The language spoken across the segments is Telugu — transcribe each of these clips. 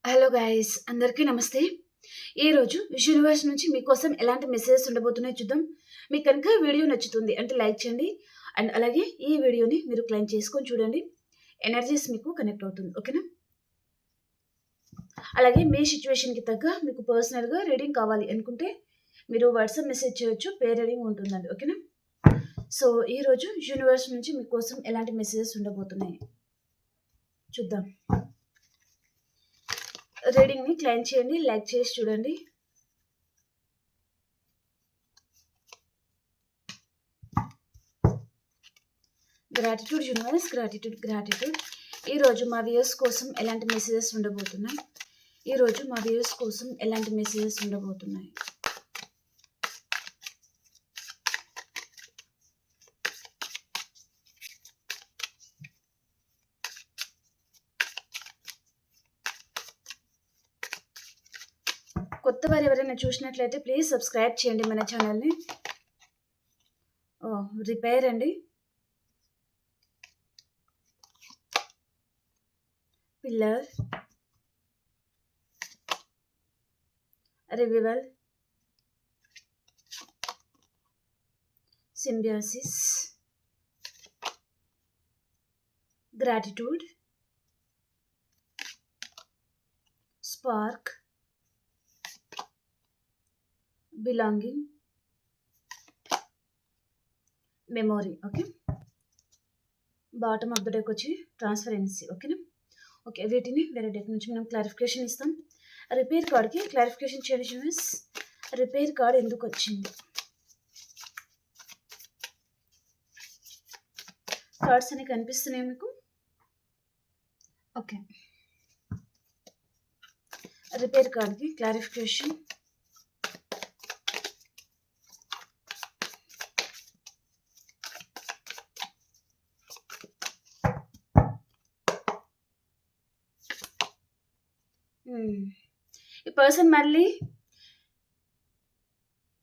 హలో గైస్, అందరికీ నమస్తే. ఈరోజు యూనివర్స్ నుంచి మీకోసం ఎలాంటి మెసేజెస్ ఉండబోతున్నాయో చూద్దాం. మీకు కనుక వీడియో నచ్చుతుంది అంటే లైక్ చేయండి. అండ్ అలాగే ఈ వీడియోని మీరు క్లైమ్ చేసుకొని చూడండి. ఎనర్జీస్ మీకు కనెక్ట్ అవుతుంది, ఓకేనా? అలాగే మీ సిచ్యువేషన్కి తగ్గ మీకు పర్సనల్గా రీడింగ్ కావాలి అనుకుంటే మీరు వాట్సాప్ మెసేజ్ చేయొచ్చు. పేర్ రీడింగ్ ఉంటుందండి, ఓకేనా? సో ఈరోజు యూనివర్స్ నుంచి మీకోసం ఎలాంటి మెసేజెస్ ఉండబోతున్నాయి చూద్దాం. రీడింగ్ని క్లైమ్ చేయండి, లైక్ చేసి చూడండి. Gratitude universe, gratitude. ఈరోజు మా వ్యూయర్స్ కోసం ఎలాంటి మెసేజెస్ ఉండబోతున్నాయి? ఈరోజు మా వ్యూయర్స్ కోసం ఎలాంటి మెసేజెస్ ఉండబోతున్నాయి? కొత్త వారు ఎవరైనా చూసినట్లయితే ప్లీజ్ సబ్స్క్రైబ్ చేయండి మన ఛానల్ని. రిపేర్ అండి, pillar, revival, symbiosis, gratitude, spark, belonging, memory. Okay, bottom of the deck వచ్చి ట్రాన్స్పరెన్సీ, ఓకేనా? ఓకే, వీటిని వేరే డెక్ నుంచి మనం క్లారిఫికేషన్ ఇస్తాం. రిపేర్ కార్డ్కి క్లారిఫికేషన్ చేయండి యూనివర్స్. రిపేర్ కార్డ్ ఎందుకు వచ్చింది? కార్డ్స్ అని కనిపిస్తున్నాయి మీకు? ఓకే, రిపేర్ కార్డ్కి క్లారిఫికేషన్. ఈ పర్సన్ మళ్ళీ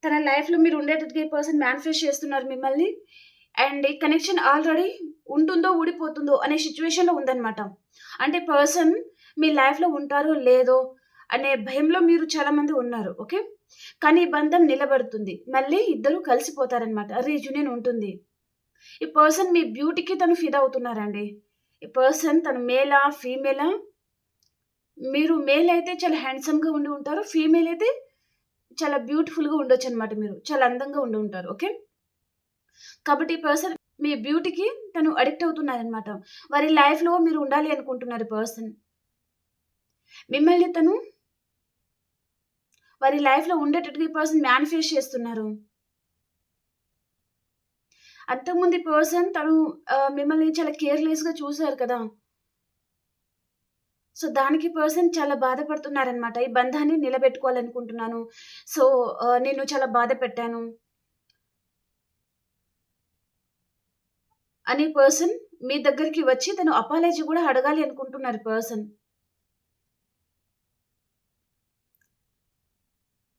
తన లైఫ్లో మీరు ఉండేటట్టుగా ఈ పర్సన్ మేనిఫెస్ట్ చేస్తున్నారు మిమ్మల్ని. అండ్ ఈ కనెక్షన్ ఆల్రెడీ ఉంటుందో ఊడిపోతుందో అనే సిచ్యువేషన్లో ఉందన్నమాట. అంటే పర్సన్ మీ లైఫ్లో ఉంటారో లేదో అనే భయంలో మీరు చాలామంది ఉన్నారు, ఓకే? కానీ ఈ బంధం నిలబడుతుంది, మళ్ళీ ఇద్దరు కలిసిపోతారనమాట. రీయూనియన్ ఉంటుంది. ఈ పర్సన్ మీ బ్యూటీకి తను ఫిదా అవుతున్నారండి. ఈ పర్సన్ తను మేలా ఫీమేలా? మీరు మేల్ అయితే చాలా హ్యాండ్సమ్గా ఉండి ఉంటారు, ఫీమేల్ అయితే చాలా బ్యూటిఫుల్గా ఉండొచ్చు అనమాట. మీరు చాలా అందంగా ఉండి ఉంటారు, ఓకే? కాబట్టి ఈ పర్సన్ మీ బ్యూటీకి తను అడిక్ట్ అవుతున్నారనమాట. వారి లైఫ్లో మీరు ఉండాలి అనుకుంటున్నారు. పర్సన్ మిమ్మల్ని తను వారి లైఫ్లో ఉండేటట్టుగా ఈ పర్సన్ మేనిఫెస్ట్ చేస్తున్నారు. అంతకుముందు ఈ పర్సన్ తను మిమ్మల్ని చాలా కేర్లెస్గా చూశారు కదా. సో దానికి పర్సన్ చాలా బాధపడుతున్నారనమాట. ఈ బంధాన్ని నిలబెట్టుకోవాలనుకుంటున్నాను, సో నేను చాలా బాధ పెట్టాను అని పర్సన్ మీ దగ్గరికి వచ్చి తను అపాలజీ కూడా అడగాలి అనుకుంటున్నారు.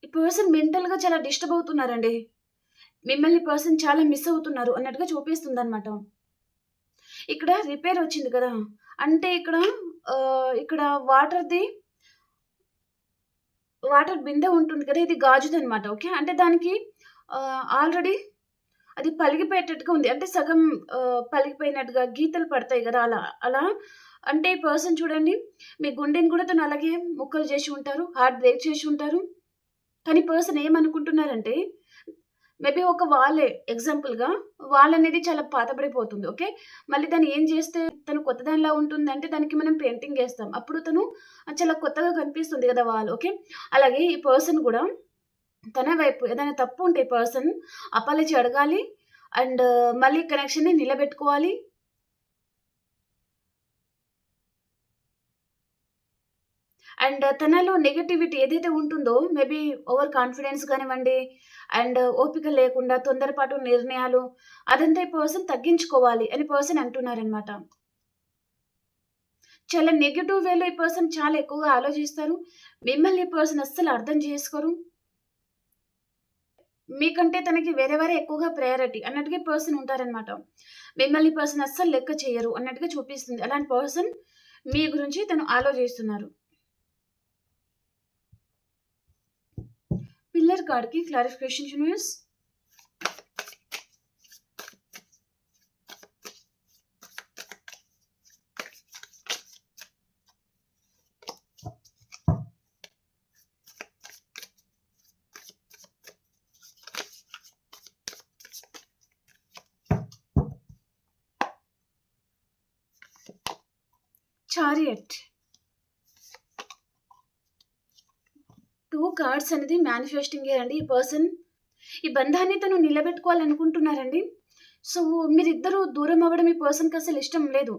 ఈ పర్సన్ మెంటల్గా చాలా డిస్టర్బ్ అవుతున్నారండి. మిమ్మల్ని పర్సన్ చాలా మిస్ అవుతున్నారు అన్నట్టుగా చూపిస్తుంది అనమాట. ఇక్కడ రిపేర్ వచ్చింది కదా, అంటే ఇక్కడ వాటర్ బిందె ఉంటుంది కదా, ఇది గాజుది అనమాట, ఓకే? అంటే దానికి ఆల్రెడీ అది పలిగిపోయేటట్టుగా ఉంది. అంటే సగం పలిగిపోయినట్టుగా గీతలు పడతాయి కదా, అలా అంటే ఈ పర్సన్ చూడండి, మీ గుండెని కూడా తను అలాగే ముక్కలు చేసి ఉంటారు, హార్ట్ బ్రేక్ చేసి ఉంటారు. కానీ పర్సన్ ఏమనుకుంటున్నారంటే మేబీ ఒక వాళ్ళే ఎగ్జాంపుల్గా అనేది చాలా పాతబడిపోతుంది, ఓకే? మళ్ళీ దాన్ని ఏం చేస్తే తను కొత్త దానిలా ఉంటుంది అంటే దానికి మనం పెయింటింగ్ వేస్తాం, అప్పుడు తను చాలా కొత్తగా కనిపిస్తుంది కదా వాళ్ళు, ఓకే? అలాగే ఈ పర్సన్ కూడా తన వైపు ఏదైనా తప్పు ఉంటే ఈ పర్సన్ అపాలజీ అడగాలి అండ్ మళ్ళీ కనెక్షన్ని నిలబెట్టుకోవాలి. అండ్ తనలో నెగటివిటీ ఏదైతే ఉంటుందో, మేబీ ఓవర్ కాన్ఫిడెన్స్ కానివ్వండి, అండ్ ఓపిక లేకుండా తొందరపాటు నిర్ణయాలు, అదంతా ఈ పర్సన్ తగ్గించుకోవాలి అని పర్సన్ అంటున్నారనమాట. చాలా నెగటివ్ వేలో ఈ పర్సన్ చాలా ఎక్కువగా ఆలోచిస్తారు. మిమ్మల్ని ఈ పర్సన్ అస్సలు అర్థం చేసుకోరు. మీకంటే తనకి వేరే ఎక్కువగా ప్రయారిటీ అన్నట్టుగా పర్సన్ ఉంటారనమాట. మిమ్మల్ని పర్సన్ అస్సలు లెక్క చేయరు అన్నట్టుగా చూపిస్తుంది. అలాంటి పర్సన్ మీ గురించి తను ఆలోచిస్తున్నారు. పిల్లర్ కార్డ్‌కి క్లారిఫికేషన్ యూనివర్స్. చారియట్. 2 కార్డ్స్ అనేది మేనిఫెస్టింగే అండి. ఈ పర్సన్ ఈ బంధాన్ని తను నిలబెట్టుకోవాలనుకుంటున్నారండి. సో, మీరిద్దరూ దూరం అవ్వడం ఈ పర్సన్‌కి అసలు ఇష్టం లేదు.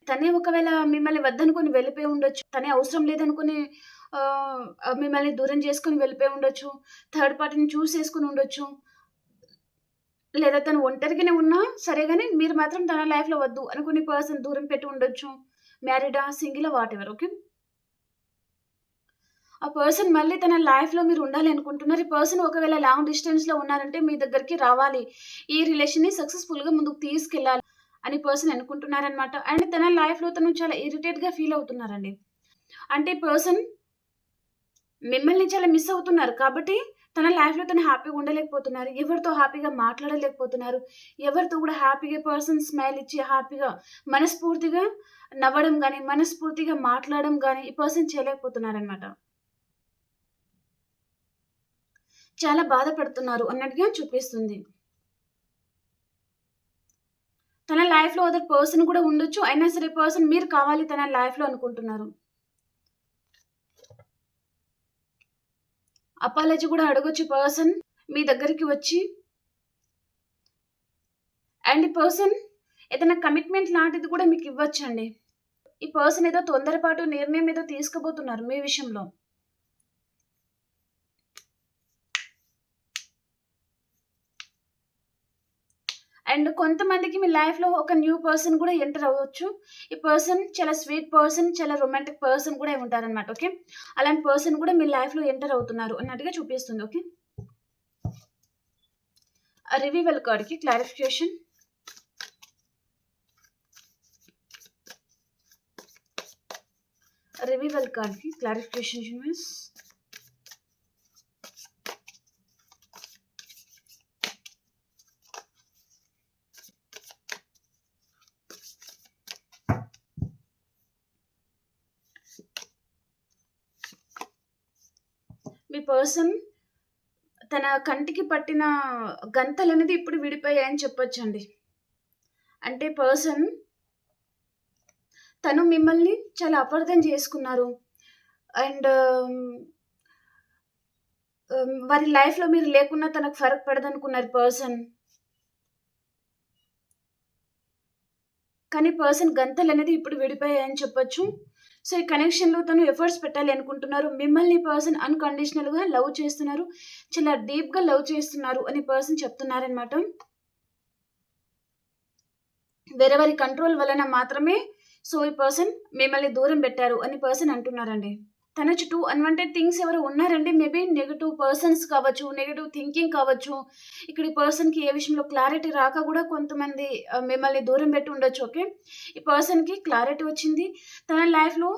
తనే ఒకవేళ మిమ్మల్ని వద్దనుకొని వెళ్ళిపోయి ఉండొచ్చు. తనే అవసరం లేదనుకుని మిమ్మల్ని దూరం చేసుకొని వెళ్ళిపోయి ఉండొచ్చు. థర్డ్ పార్టీని చూజ్ చేసుకొని ఉండొచ్చు. లేదా తను ఒంటరిగానే ఉన్నా సరే గాని, మీరు మాత్రం తన లైఫ్‌లో వద్దు అనుకుని పర్సన్ దూరం పెట్టి ఉండొచ్చు. మ్యారీడా, సింగిలా వాటెవర్ ఓకే. ఆ పర్సన్ మళ్ళీ తన లైఫ్‌లో మీరు ఉండాలి అనుకుంటున్నారు. ఈ పర్సన్ ఒకవేళ లాంగ్ డిస్టెన్స్‌లో ఉన్నారంటే మీ దగ్గరికి రావాలి. ఈ రిలేషన్‌ని సక్సెస్‌ఫుల్‌గా ముందుకు తీసుకెళ్ళాలి అని పర్సన్ అనుకుంటున్నారనమాట. అండ్ తన లైఫ్‌లో తను చాలా ఇరిటేట్‌గా ఫీల్ అవుతున్నారండి. అంటే పర్సన్ మిమ్మల్ని చాలా మిస్ అవుతున్నారు. కాబట్టి తన లైఫ్‌లో తను హ్యాపీగా ఉండలేకపోతున్నారు. ఎవరితో హ్యాపీగా మాట్లాడలేకపోతున్నారు. ఎవరితో కూడా హ్యాపీగా పర్సన్ స్మైల్ ఇచ్చి హ్యాపీగా మనస్ఫూర్తిగా నవ్వడం గాని, మనస్ఫూర్తిగా మాట్లాడడం గాని ఈ పర్సన్ చేయలేకపోతున్నారనమాట. చాలా బాధపడుతున్నారు అన్నట్టుగా చూపిస్తుంది. తన లైఫ్‌లో అదర్ పర్సన్ కూడా ఉండొచ్చు. అయినా సరే పర్సన్ మీరు కావాలి తన లైఫ్‌లో అనుకుంటున్నారు. అపాలజీ కూడా అడగొచ్చు పర్సన్ మీ దగ్గరికి వచ్చి. అండ్ ఈ పర్సన్ ఏదైనా కమిట్మెంట్ లాంటిది కూడా మీకు ఇవ్వొచ్చండి. ఈ పర్సన్ ఏదో తొందరపాటు నిర్ణయం ఏదో తీసుకోబోతున్నారు మీ విషయంలో. అండ్ కొంతమందికి మీ లైఫ్‌లో ఒక న్యూ పర్సన్ కూడా ఎంటర్ అవ్వచ్చు. ఈ పర్సన్ చాలా స్వీట్ పర్సన్, చాలా రొమాంటిక్ పర్సన్ కూడా ఉంటారనమాట. ఓకే. అలాంటి పర్సన్ కూడా మీ లైఫ్‌లో ఎంటర్ అవుతున్నారు అన్నట్టుగా చూపిస్తుంది. ఓకే. రివీవల్ కార్డ్‌కి క్లారిఫికేషన్. రివీవల్ కార్డ్‌కి క్లారిఫికేషన్ యూనివర్స్. మీ పర్సన్ తన కంటికి పట్టిన గంతలనేది ఇప్పుడు విడిపోయాయని చెప్పొచ్చండి. అంటే పర్సన్ తను మిమ్మల్ని చాలా అపార్థం చేసుకున్నారు. అండ్ వారి లైఫ్‌లో మీరు లేకున్నా తనకు ఫరక్ పడదనుకున్నారు పర్సన్. కానీ పర్సన్ గంతలనేది ఇప్పుడు విడిపోయాయని చెప్పొచ్చు. సో, ఈ కనెక్షన్‌లో తను ఎఫర్ట్స్ పెట్టాలి అనుకుంటున్నారు. మిమ్మల్ని పర్సన్ అన్‌కండిషనల్‌గా లవ్ చేస్తున్నారు. చాలా డీప్‌గా లవ్ చేస్తున్నారు అని పర్సన్ చెప్తున్నారనమాట. వేరే వారి కంట్రోల్ వలన మాత్రమే సో, ఈ పర్సన్ మిమ్మల్ని దూరం పెట్టారు అని పర్సన్ అంటున్నారండి. తన చుట్టూ అన్‌వాంటెడ్ థింగ్స్ ఎవరో ఉన్నారండి. మేబీ నెగెటివ్ పర్సన్స్ కావచ్చు, నెగెటివ్ థింకింగ్ కావచ్చు. ఇక్కడ ఈ పర్సన్‌కి ఏ విషయంలో క్లారిటీ రాక కూడా కొంతమంది మిమ్మల్ని దూరం పెట్టి ఉండొచ్చు. ఓకే. ఈ పర్సన్‌కి క్లారిటీ వచ్చింది. తన లైఫ్‌లో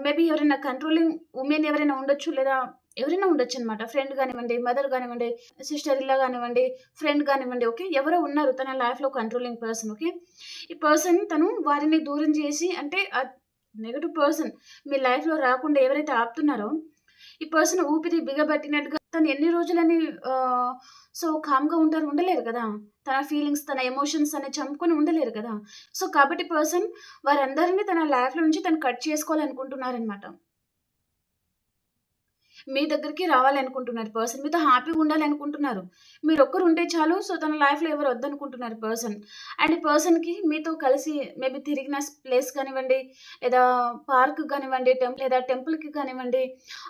మేబీ ఎవరైనా కంట్రోలింగ్ వుమెన్ ఎవరైనా ఉండొచ్చు. లేదా ఎవరైనా ఉండొచ్చనమాట. ఫ్రెండ్ గానివ్వండి, మదర్ గానివ్వండి, సిస్టర్ ఇన్ లా గానివ్వండి, ఫ్రెండ్ గానివ్వండి. ఓకే. ఎవరో ఉన్నారు తన లైఫ్‌లో కంట్రోలింగ్ పర్సన్. ఓకే. ఈ పర్సన్ తను వారిని దూరం చేసి అంటే నెగెటివ్ పర్సన్ మీ లైఫ్‌లో రాకుండా ఎవరైతే ఆపుతున్నారో, ఈ పర్సన్ ఊపిరి బిగబట్టినట్టుగా తను ఎన్ని రోజులని సో, కామ్‌గా ఉంటారు? ఉండలేరు కదా! తన ఫీలింగ్స్, తన ఎమోషన్స్ అనేవి చంపుకొని ఉండలేరు కదా! సో, కాబట్టి పర్సన్ వారందరిని తన లైఫ్‌లో నుంచి తను కట్ చేసుకోవాలనుకుంటున్నారనమాట. మీ దగ్గరికి రావాలనుకుంటున్నారు పర్సన్. మీతో హ్యాపీగా ఉండాలనుకుంటున్నారు. మీరొక్కరు ఉంటే చాలు. సో, తన లైఫ్‌లో ఎవరు వద్దనుకుంటున్నారు పర్సన్. అండ్ ఈ పర్సన్‌కి మీతో కలిసి మేబీ తిరిగిన ప్లేస్ కానివ్వండి, లేదా పార్క్ కానివ్వండి, లేదా టెంపుల్‌కి కానివ్వండి,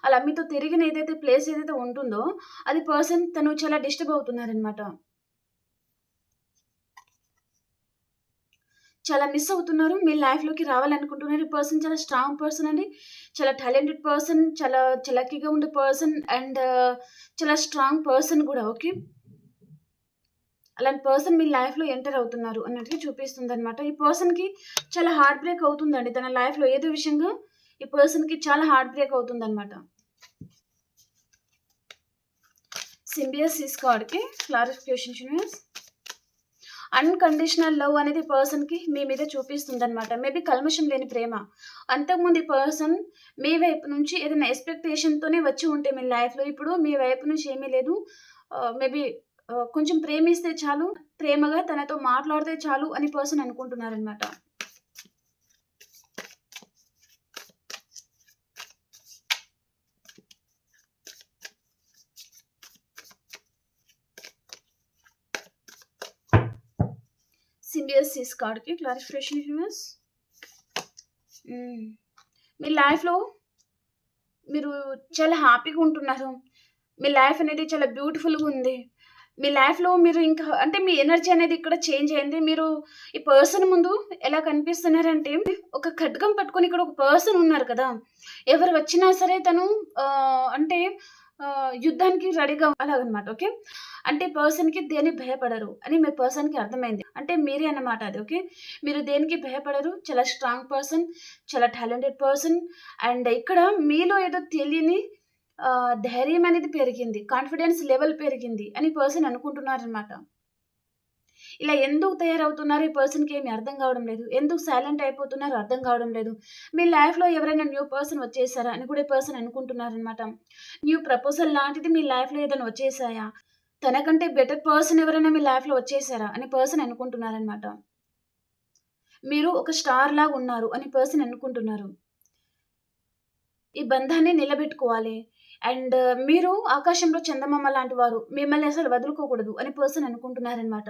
అలా మీతో తిరిగిన ఏదైతే ప్లేస్ ఏదైతే ఉంటుందో, అది పర్సన్ తను చాలా డిస్టర్బ్ అవుతున్నారనమాట. చాలా మిస్ అవుతున్నారు. మీ లైఫ్‌లోకి రావాలనుకుంటున్నారు. ఈ పర్సన్ చాలా స్ట్రాంగ్ పర్సన్ అండి. చాలా టాలెంటెడ్ పర్సన్, చాలా చలాకీగా ఉండే పర్సన్ అండ్ చాలా స్ట్రాంగ్ పర్సన్ గూడా. ఓకే. అలాంటి పర్సన్ మీ లైఫ్‌లో ఎంటర్ అవుతున్నారు అన్నట్టుగా చూపిస్తుందనమాట. ఈ పర్సన్‌కి చాలా హార్ట్ బ్రేక్ అవుతుందండి. తన లైఫ్‌లో ఏదో విషయంగా ఈ పర్సన్‌కి చాలా హార్ట్ బ్రేక్ అవుతుందనమాట. సింబియోసిస్ కార్డ్కి క్లారిఫికేషన్ యూనివర్స్. అన్కండిషనల్ లవ్ అనేది పర్సన్కి మీ మీద చూపిస్తుంది అనమాట. మేబీ కల్మషం లేని ప్రేమ. అంతకుముందు ఈ పర్సన్ మీ వైపు నుంచి ఏదైనా ఎక్స్పెక్టేషన్తోనే వచ్చి ఉంటే మీ లైఫ్లో, ఇప్పుడు మీ వైపు నుంచి ఏమీ లేదు. మేబీ కొంచెం ప్రేమిస్తే చాలు, ప్రేమగా తనతో మాట్లాడితే చాలు అని పర్సన్ అనుకుంటున్నారనమాట. సింబియోసిస్ కార్డ్కి క్లారిఫికేషన్ యూనివర్స్. మీ లైఫ్లో మీరు చాలా హ్యాపీగా ఉంటున్నారు. మీ లైఫ్ అనేది చాలా బ్యూటిఫుల్గా ఉంది. మీ లైఫ్లో మీరు ఇంకా అంటే మీ ఎనర్జీ అనేది ఇక్కడ చేంజ్ అయింది. మీరు ఈ పర్సన్ ముందు ఎలా కనిపిస్తున్నారంటే, ఒక ఖడ్గం పట్టుకొని ఇక్కడ ఒక పర్సన్ ఉన్నారు కదా, ఎవరు వచ్చినా సరే తను అంటే యుద్ధానికి రెడీగా అలాగనమాట. ఓకే, అంటే పర్సన్కి దేని భయపడరు అని మీ పర్సన్కి అర్థమైంది. అంటే మీరే అన్నమాట అది. ఓకే, మీరు దేనికి భయపడరు, చాలా స్ట్రాంగ్ పర్సన్, చాలా టాలెంటెడ్ పర్సన్. అండ్ ఇక్కడ మీలో ఏదో తెలియని ధైర్యం అనేది పెరిగింది, కాన్ఫిడెన్స్ లెవెల్ పెరిగింది అని పర్సన్ అనుకుంటున్నారనమాట. ఇలా ఎందుకు తయారవుతున్నారు ఈ పర్సన్కి ఏమి అర్థం కావడం లేదు. ఎందుకు సైలెంట్ అయిపోతున్నారు అర్థం కావడం లేదు. మీ లైఫ్లో ఎవరైనా న్యూ పర్సన్ వచ్చేసారా అని కూడా ఈ పర్సన్ అనుకుంటున్నారనమాట. న్యూ ప్రపోజల్ లాంటిది మీ లైఫ్లో ఏదైనా వచ్చేసాయా, తనకంటే బెటర్ పర్సన్ ఎవరైనా మీ లైఫ్లో వచ్చేసారా అని పర్సన్ అనుకుంటున్నారనమాట. మీరు ఒక స్టార్ లాగా ఉన్నారు అని పర్సన్ అనుకుంటున్నారు. ఈ బంధాన్ని నిలబెట్టుకోవాలి. అండ్ మీరు ఆకాశంలో చందమామ లాంటి వారు, మిమ్మల్ని అసలు వదులుకోకూడదు అని పర్సన్ అనుకుంటున్నారనమాట.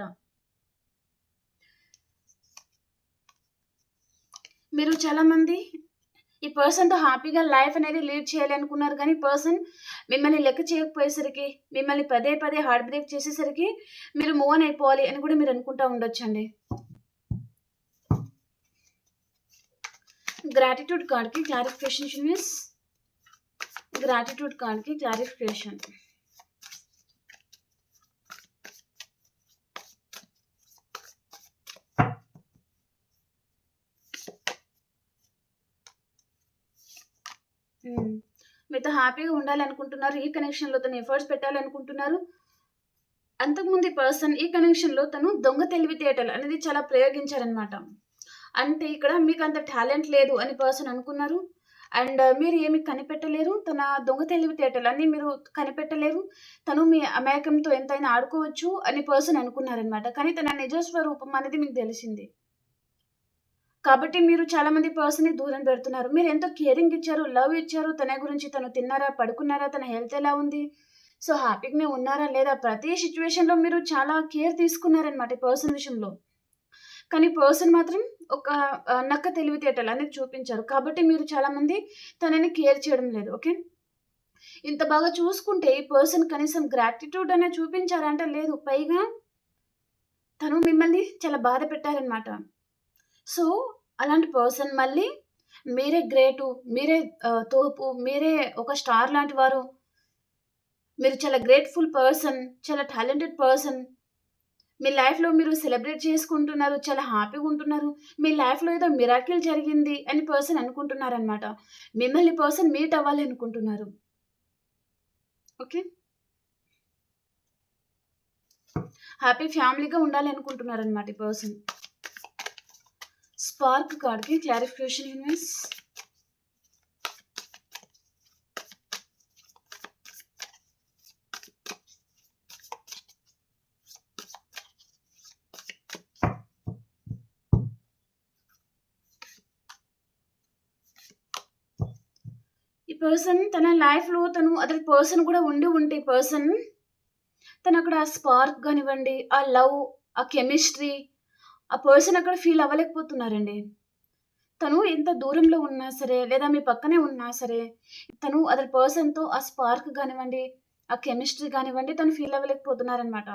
మీరు చాలామంది ఈ పర్సన్తో హ్యాపీగా లైఫ్ అనేది లీడ్ చేయాలి అనుకున్నారు, కానీ పర్సన్ మిమ్మల్ని లెక్క చేయకపోయేసరికి, మిమ్మల్ని పదే పదే హార్ట్ బ్రేక్ చేసేసరికి మీరు మూవ్ ఆన్ అయిపోవాలి అని కూడా మీరు అనుకుంటూ ఉండొచ్చండి. గ్రాటిట్యూడ్ కార్డ్కి క్లారిఫికేషన్ యూనివర్స్. గ్రాటిట్యూడ్ కార్డ్కి క్లారిఫికేషన్. మీతో హ్యాపీగా ఉండాలనుకుంటున్నారు. ఈ కనెక్షన్లో తను ఎఫర్ట్స్ పెట్టాలనుకుంటున్నారు. అంతకుముందు ఈ పర్సన్ ఈ కనెక్షన్లో తను దొంగ తెలివితేటలు అనేది చాలా ప్రయోగించారనమాట. అంటే ఇక్కడ మీకు అంత టాలెంట్ లేదు అని పర్సన్ అనుకున్నారు. అండ్ మీరు ఏమి కనిపెట్టలేరు, తన దొంగ తెలివితేటలు అన్నీ మీరు కనిపెట్టలేరు. తను మీ అమాయకంతో ఎంతైనా ఆడుకోవచ్చు అని పర్సన్ అనుకున్నారనమాట. కానీ తన నిజ స్వరూపం అనేది మీకు తెలిసింది. కాబట్టి మీరు చాలామంది పర్సన్ని దూరం పెడుతున్నారు. మీరు ఎంతో కేరింగ్ ఇచ్చారు, లవ్ ఇచ్చారు. తన గురించి తను తిన్నారా, పడుకున్నారా, తన హెల్త్ ఎలా ఉంది, సో హ్యాపీగానే ఉన్నారా లేదా, ప్రతి సిచ్యువేషన్లో మీరు చాలా కేర్ తీసుకున్నారనమాట ఈ పర్సన్ విషయంలో. కానీ పర్సన్ మాత్రం ఒక నక్క తెలివితేటలు అనేది చూపించారు. కాబట్టి మీరు చాలామంది తనని కేర్ చేయడం లేదు. ఓకే, ఇంత బాగా చూసుకుంటే ఈ పర్సన్ కనీసం గ్రాటిట్యూడ్ అనేది చూపించారంటే లేదు. పైగా తను మిమ్మల్ని చాలా బాధ పెట్టారనమాట. సో అలాంటి పర్సన్ మళ్ళీ మీరే గ్రేటు, మీరే తోపు, మీరే ఒక స్టార్ లాంటి వారు, మీరు చాలా గ్రేట్ఫుల్ పర్సన్, చాలా టాలెంటెడ్ పర్సన్. మీ లైఫ్లో మీరు సెలబ్రేట్ చేసుకుంటున్నారు, చాలా హ్యాపీగా ఉంటున్నారు. మీ లైఫ్లో ఏదో మిరాకిల్ జరిగింది అని పర్సన్ అనుకుంటున్నారనమాట. మిమ్మల్ని పర్సన్ మీట్ అవ్వాలి అనుకుంటున్నారు. ఓకే, హ్యాపీ ఫ్యామిలీగా ఉండాలి అనుకుంటున్నారనమాట ఈ పర్సన్. స్పార్క్ కార్డ్కి క్లారిఫికేషన్ యూనివర్స్. ఈ పర్సన్ తన లైఫ్లో తను అదర్ పర్సన్ కూడా ఉండి ఉంటే పర్సన్ తను అక్కడ స్పార్క్ కానివ్వండి, ఆ లవ్, ఆ కెమిస్ట్రీ, ఆ పర్సన్ అక్కడ ఫీల్ అవ్వలేకపోతున్నారండి. తను ఎంత దూరంలో ఉన్నా సరే, లేదా మీ పక్కనే ఉన్నా సరే, తను అదర్ పర్సన్తో ఆ స్పార్క్ కానివ్వండి, ఆ కెమిస్ట్రీ కానివ్వండి, తను ఫీల్ అవ్వలేకపోతున్నారనమాట.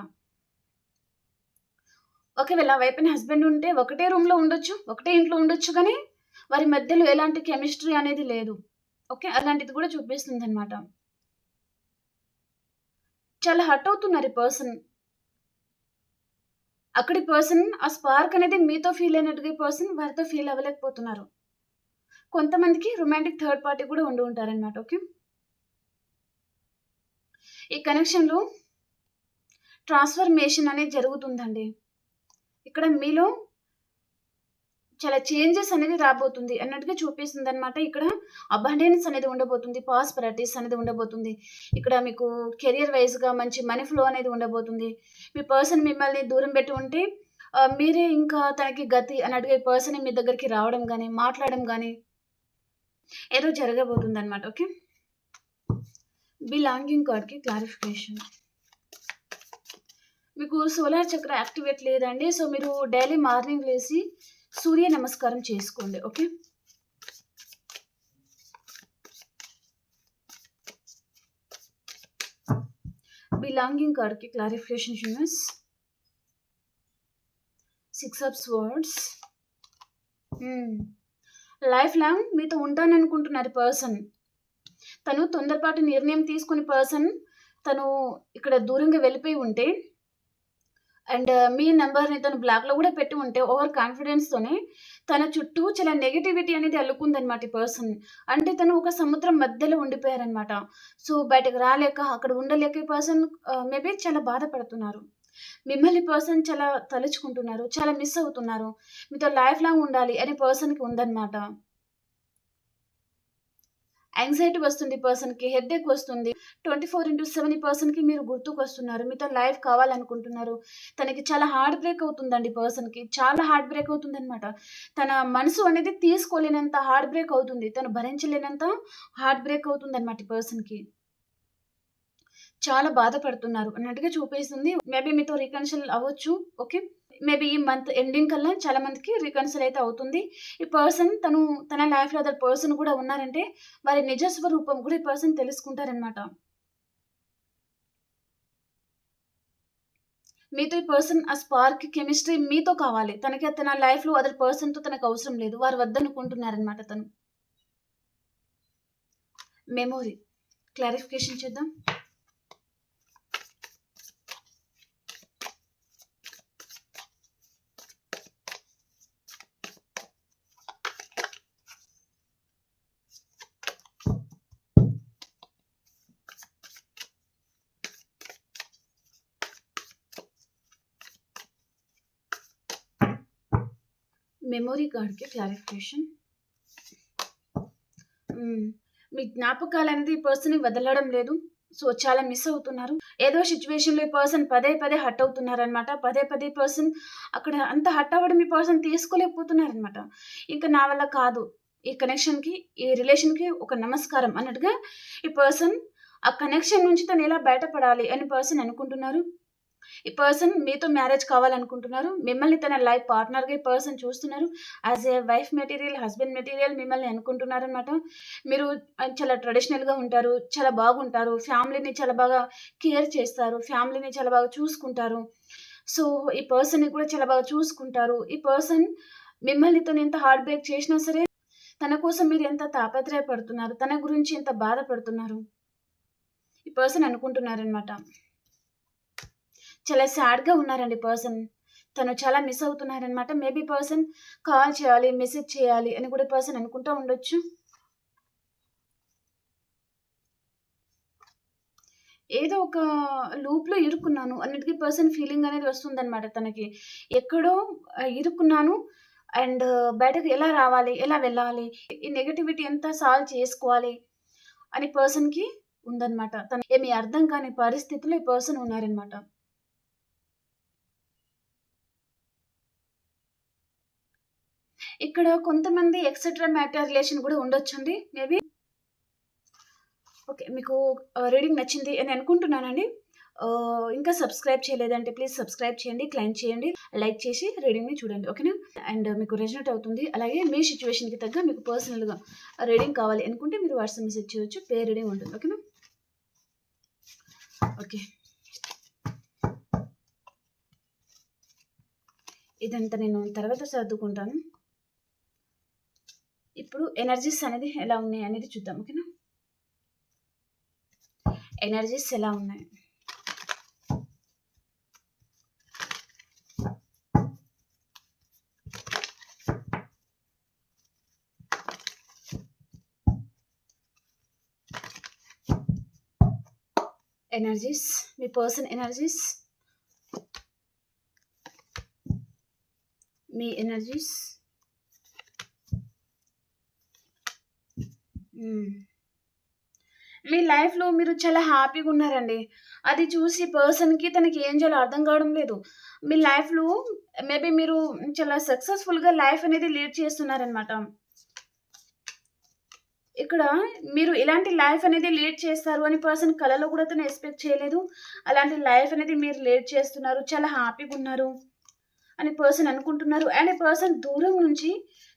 ఒకవేళ వైఫ్ అండ్ హస్బెండ్ ఉంటే ఒకటే రూమ్లో ఉండొచ్చు, ఒకటే ఇంట్లో ఉండొచ్చు, కానీ వారి మధ్యలో ఎలాంటి కెమిస్ట్రీ అనేది లేదు. ఓకే, అలాంటిది కూడా చూపిస్తుంది అనమాట. చాలా హర్ట్ అవుతున్నారు ఈ పర్సన్. అక్కడి పర్సన్ ఆ స్పార్క్ అనేది మీతో ఫీల్ అయినట్టుగా ఈ పర్సన్ వారితో ఫీల్ అవ్వలేకపోతున్నారు. కొంతమందికి రొమాంటిక్ థర్డ్ పార్టీ కూడా ఉండి ఉంటారనమాట. ఓకే, ఈ కనెక్షన్లో ట్రాన్స్ఫర్మేషన్ అనేది జరుగుతుందండి. ఇక్కడ మీలో చాలా చేంజెస్ అనేది రాబోతుంది అన్నట్టుగా చూపిస్తుందనమాట. ఇక్కడ అబండెన్స్ అనేది ఉండబోతుంది. ప్రాస్పెరిటీస్ అనేది ఉండబోతుంది. ఇక్కడ మీకు కెరియర్ వైస్‌గా మంచి మనీ ఫ్లో అనేది ఉండబోతుంది. మీ పర్సన్ మిమ్మల్ని దూరం పెట్టి ఉంటే మీరే ఇంకా తనకి గతి అన్నట్టుగా ఈ పర్సన్ మీ దగ్గరికి రావడం గాని, మాట్లాడడం గాని ఏదో జరగబోతుందనమాట. ఓకే. బిలాంగింగ్ కార్డ్‌కి క్లారిఫికేషన్. మీకు సోలార్ చక్ర యాక్టివేట్ లేదండి. సో, మీరు డైలీ మార్నింగ్ లేసి సూర్య నమస్కారం చేసుకోండి. ఓకే. బిలాంగింగ్ కార్డ్‌కి clarification universe. 6 of swords. Life long మీతో ఉంటాననుకుంటున్నారు పర్సన్. తను తొందరపాటు నిర్ణయం తీసుకుని పర్సన్ తను ఇక్కడ దూరంగా వెళ్ళిపోయి ఉంటే అండ్ మీ నంబర్‌ని తను బ్లాక్‌లో గూడా పెట్టి ఉంటే ఓవర్ కాన్ఫిడెన్స్‌తోనే తన చుట్టూ చాలా నెగటివిటీ అనేది అల్లుకుందనమాట ఈ పర్సన్. అంటే తను ఒక సముద్రం మధ్యలో ఉండిపోయారనమాట. సో, బయటకు రాలేక, అక్కడ ఉండలేక ఈ పర్సన్ మేబీ చాలా బాధపడుతున్నారు. మిమ్మల్ని పర్సన్ చాలా తలుచుకుంటున్నారు. చాలా మిస్ అవుతున్నారు. మీతో లైఫ్ లాంగ్ ఉండాలి అనే పర్సన్‌కి ఉందనమాట. యాంగ్జైటీ వస్తుంది పర్సన్‌కి. హెడ్‌ఏక్ వస్తుంది. 24/7 ఈ పర్సన్‌కి మీరు గుర్తుకొస్తున్నారు. మీతో లైఫ్ కావాలనుకుంటున్నారు. తనకి చాలా హార్ట్ బ్రేక్ అవుతుందండి పర్సన్‌కి. చాలా హార్ట్ బ్రేక్ అవుతుందనమాట. తన మనసు అనేది తీసుకోలేనంత హార్ట్ బ్రేక్ అవుతుంది. తను భరించలేనంత హార్ట్ బ్రేక్ అవుతుందనమాట ఈ పర్సన్‌కి. చాలా బాధపడుతున్నారు అన్నట్టుగా చూపిస్తుంది. మేబీ మీతో రీకన్సిల్ అవ్వచ్చు. ఓకే. మేబీ ఈ మంత్ ఎండింగ్ కల్లా చాలా మందికి రీకన్సిల్ అయితే అవుతుంది. ఈ పర్సన్ తన లైఫ్‌లో అదర్ పర్సన్ కూడా ఉన్నారంటే వారి నిజ స్వరూపం కూడా ఈ పర్సన్ తెలుసుకుంటారనమాట. మీతో ఈ పర్సన్ ఆ స్పార్క్, కెమిస్ట్రీ మీతో కావాలి. తన లైఫ్‌లో అదర్ పర్సన్‌తో తనకు అవసరం లేదు. వారు వద్దనుకుంటున్నారనమాట తను. మెమొరీ క్లారిఫికేషన్ చేద్దాం. మెమొరీ కార్డ్‌కి క్లారిఫికేషన్. మీ జ్ఞాపకాలనేది ఈ పర్సన్‌ని వదలడం లేదు. సో, చాలా మిస్ అవుతున్నారు. ఏదో సిట్యుయేషన్‌లో ఈ పర్సన్ పదే పదే హర్ట్ అవుతున్నారనమాట. పదే పదే ఈ పర్సన్ అక్కడ అంత హర్ట్ అవ్వడం ఈ పర్సన్ తీసుకోలేకపోతున్నారనమాట. ఇంక నా వల్ల కాదు. ఈ కనెక్షన్‌కి, ఈ రిలేషన్‌కి ఒక నమస్కారం అన్నట్టుగా ఈ పర్సన్ ఆ కనెక్షన్ నుంచి తను ఎలా బయటపడాలి అని పర్సన్ అనుకుంటున్నారు. ఈ పర్సన్ మీతో మ్యారేజ్ కావాలనుకుంటున్నారు. మిమ్మల్ని తన లైఫ్ పార్ట్నర్‌గా ఈ పర్సన్ చూస్తున్నారు. As a wife material, husband material మిమ్మల్ని అనుకుంటున్నారనమాట. మీరు చాలా ట్రెడిషనల్‌గా ఉంటారు. చాలా బాగుంటారు. ఫ్యామిలీని చాలా బాగా కేర్ చేస్తారు. ఫ్యామిలీని చాలా బాగా చూసుకుంటారు. సో, ఈ పర్సన్‌ని కూడా చాలా బాగా చూసుకుంటారు. ఈ పర్సన్ మిమ్మల్ని తను ఎంత హార్ట్ బ్రేక్ చేసినా సరే, తన కోసం మీరు ఎంత తాపత్రయపడుతున్నారు. తన గురించి ఎంత బాధపడుతున్నారు. ఈ పర్సన్ అనుకుంటున్నారనమాట. చాలా సాడ్‌గా ఉన్నారండి పర్సన్. తను చాలా మిస్ అవుతున్నారనమాట. మేబీ పర్సన్ కాల్ చేయాలి, మెసేజ్ చేయాలి అని కూడా పర్సన్ అనుకుంటా ఉండొచ్చు. ఏదో ఒక లూప్‌లో ఇరుక్కున్నాను అన్నట్టుగా పర్సన్ ఫీలింగ్ అనేది వస్తుందనమాట తనకి. ఎక్కడో ఇరుక్కున్నాను అండ్ బయటకి ఎలా రావాలి? ఎలా వెళ్ళాలి? ఈ నెగటివిటీ ఎంత సాల్వ్ చేసుకోవాలి? అని పర్సన్‌కి ఉందనమాట. తను ఏమి అర్థం కాని పరిస్థితిలో ఈ పర్సన్ ఉన్నారనమాట. ఇక్కడ కొంతమంది ఎక్సెట్రా మ్యాటర్ రిలేషన్ కూడా ఉండొచ్చండి మేబీ. ఓకే. మీకు రీడింగ్ నచ్చింది అని అనుకుంటున్నానండి. ఇంకా సబ్స్క్రైబ్ చేయలేదంటే ప్లీజ్ సబ్స్క్రైబ్ చేయండి, క్లైమ్ చేయండి, లైక్ చేసి రీడింగ్‌ని చూడండి. ఓకేనా? అండ్ మీకు రెజొనేట్ అవుతుంది. అలాగే మీ సిట్యుయేషన్‌కి తగ్గ మీకు పర్సనల్‌గా రీడింగ్ కావాలి అనుకుంటే మీరు వాట్సాప్ మెసేజ్ చేయొచ్చు. పే రీడింగ్ ఉంటుంది. ఓకేనా? ఓకే. ఇదంతా నేను తర్వాత సర్దుకుంటాను. ఇప్పుడు ఎనర్జీస్ అనేది ఎలా ఉన్నాయి అనేది చూద్దాం. ఓకేనా? ఎనర్జీస్ ఎలా ఉన్నాయి? ఎనర్జీస్, మీ పర్సన్ ఎనర్జీస్ మీ ఎనర్జీస్. మీ లైఫ్‌లో మీరు చాలా హ్యాపీగా ఉన్నారండి. అది చూసి పర్సన్‌కి తనకి ఏం చేయాలో అర్థం కావడం లేదు. మీ లైఫ్‌లో మేబీ మీరు చాలా సక్సెస్‌ఫుల్‌గా లైఫ్ అనేది లీడ్ చేస్తున్నారనమాట. ఇక్కడ మీరు ఇలాంటి లైఫ్ అనేది లీడ్ చేస్తారు అని పర్సన్ కలలో కూడా తను ఎక్స్‌పెక్ట్ చేయలేదు. అలాంటి లైఫ్ అనేది మీరు లీడ్ చేస్తున్నారు. చాలా హ్యాపీగా ఉన్నారు అని పర్సన్ అనుకుంటున్నారు. అండ్ ఈ పర్సన్ దూరం నుంచి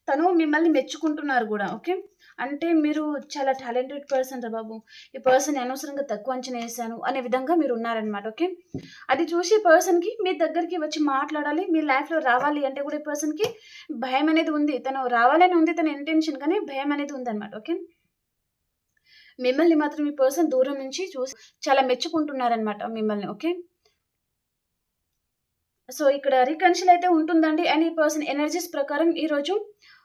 తను మిమ్మల్ని మెచ్చుకుంటున్నారు గూడా. ఓకే. అంటే మీరు చాలా టాలెంటెడ్ పర్సన్ రా బాబు! ఈ పర్సన్‌ని అనవసరంగా తక్కువ అంచనా ఏసాను అనే విధంగా మీరున్నారనమాట. ఓకే. అది చూసి పర్సన్‌కి మీ దగ్గరికి వచ్చి మాట్లాడాలి. మీ లైఫ్‌లో రావాలి అంటే కూడా ఈ పర్సన్‌కి భయమనేది ఉంది. తను రావాలని ఉంది తన ఇంటెన్షన్, కానీ భయమనేది ఉందనమాట. ఓకే. మిమ్మల్ని మాత్రం ఈ పర్సన్ దూరం నుంచి చూసి చాలా మెచ్చుకుంటున్నారనమాట మిమ్మల్ని. ఓకే. సో, ఇక్కడ రీకన్సిల్ అయితే ఉంటుందండి. అండ్ ఈ పర్సన్ ఎనర్జీస్ ప్రకారం ఈరోజు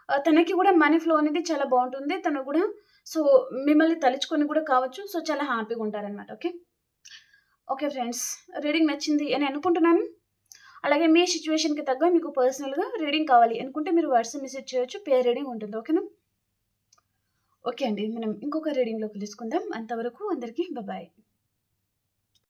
తనకి గూడా మనీ ఫ్లో అనేది చాలా బావుంటుంది. తను గూడా సో, మిమ్మల్ని తలుచుకొని గూడా కావచ్చు. సో, చాలా హ్యాపీగా ఉంటారనమాట. ఓకే. Okay friends. రీడింగ్ నచ్చింది అని అనుకుంటున్నాను. అలాగే మీ సిట్యుయేషన్‌కి తగ్గ మీకు పర్సనల్‌గా రీడింగ్ కావాలి అనుకుంటే మీరు వాట్సాప్ మెసేజ్ చేయొచ్చు. పేర్ రీడింగ్ ఉంటుంది. ఓకేనా? ఓకే అండి. మనం ఇంకొక రీడింగ్‌లో కలుసుకుందాం. అంతవరకు అందరికీ బాయ్.